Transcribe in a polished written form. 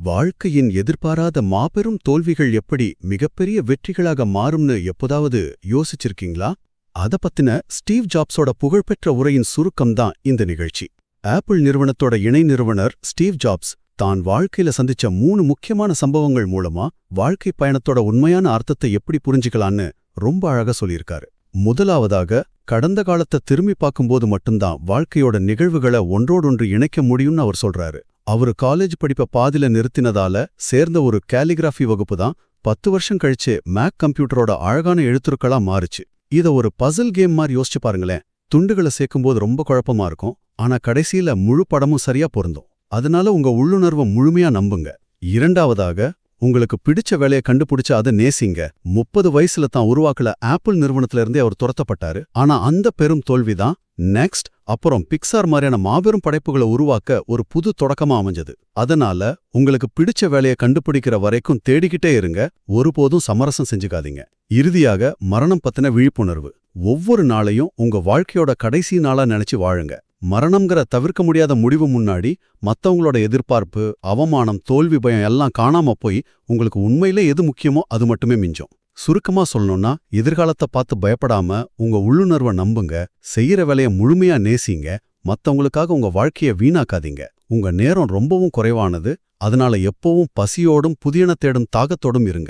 வாழ்க்கையின் எதிர்பாராத மாபெரும் தோல்விகள் எப்படி மிகப்பெரிய வெற்றிகளாக மாறும்னு எப்போதாவது யோசிச்சிருக்கீங்களா? அத பத்தின ஸ்டீவ் ஜாப்ஸோட புகழ்பெற்ற உரையின் சுருக்கம்தான் இந்த நிகழ்ச்சி. ஆப்பிள் நிறுவனத்தோட இணை நிறுவனர் ஸ்டீவ் ஜாப்ஸ் தான் வாழ்க்கையில சந்திச்ச 3 முக்கியமான சம்பவங்கள் மூலமா வாழ்க்கை பயணத்தோட உண்மையான அர்த்தத்தை எப்படி புரிஞ்சுக்கலான்னு ரொம்ப அழகா சொல்லியிருக்காரு. முதலாவதாக, கடந்த காலத்தை திரும்பி பார்க்கும்போது மட்டும்தான் வாழ்க்கையோட நிகழ்வுகளை ஒன்றோடொன்று இணைக்க முடியும்னு அவர் சொல்றாரு. அவரு காலேஜ் படிப்ப பாதியில நிறுத்தினதால சேர்ந்த ஒரு கேலிகிராஃபி வகுப்பு தான் 10 வருஷம் கழிச்சு மேக் கம்ப்யூட்டரோட அழகான எழுத்துருக்களா மாறுச்சு. இத ஒரு பசில் கேம் மாதிரி யோசிச்சு பாருங்களேன். துண்டுகளை சேர்க்கும்போது ரொம்ப குழப்பமா இருக்கும், ஆனா கடைசியில முழு படமும் சரியா பொருந்தும். அதனால உங்க உள்ளுணர்வை முழுமையா நம்புங்க. இரண்டாவதாக, உங்களுக்கு பிடிச்ச வேலையை கண்டுபிடிச்சு அதை நேசிங்க. 30 வயசுல தான் உருவாக்கல ஆப்பிள் நிறுவனத்துல இருந்தே அவர் துரத்தப்பட்டாரு. ஆனா அந்த பெரும் தோல்விதான் நெக்ஸ்ட் அப்புறம் பிக்சார் மாதிரியான மாபெரும் படைப்புகளை உருவாக்க ஒரு புது தொடக்கமா அமைஞ்சது. அதனால உங்களுக்கு பிடிச்ச வேலையை கண்டுபிடிக்கிற வரைக்கும் தேடிக்கிட்டே இருங்க, ஒருபோதும் சமரசம் செஞ்சுக்காதீங்க. இறுதியாக, மரணம் பத்தின விழிப்புணர்வு. ஒவ்வொரு நாளையும் உங்க வாழ்க்கையோட கடைசி நாளா நினைச்சு வாழுங்க. மரணம்ங்கிற தவிர்க்க முடியாத முடிவு முன்னாடி மத்தவங்களோட எதிர்பார்ப்பு, அவமானம், தோல்வி பயம் எல்லாம் காணாம போய் உங்களுக்கு உண்மையிலே எது முக்கியமோ அது மட்டுமே மிஞ்சும். சுருக்கமா சொல்லணும்னா, எதிர்காலத்தை பார்த்து பயப்படாம உங்க உள்ளுணர்வை நம்புங்க, செய்யற வேலையை முழுமையா நேசிங்க, மத்தவங்களுக்காக உங்க வாழ்க்கையை வீணாக்காதீங்க. உங்க நேரம் ரொம்பவும் குறைவானது, அதனால எப்பவும் பசியோடும் புதியன தேடும் தாகத்தோடும் இருங்க.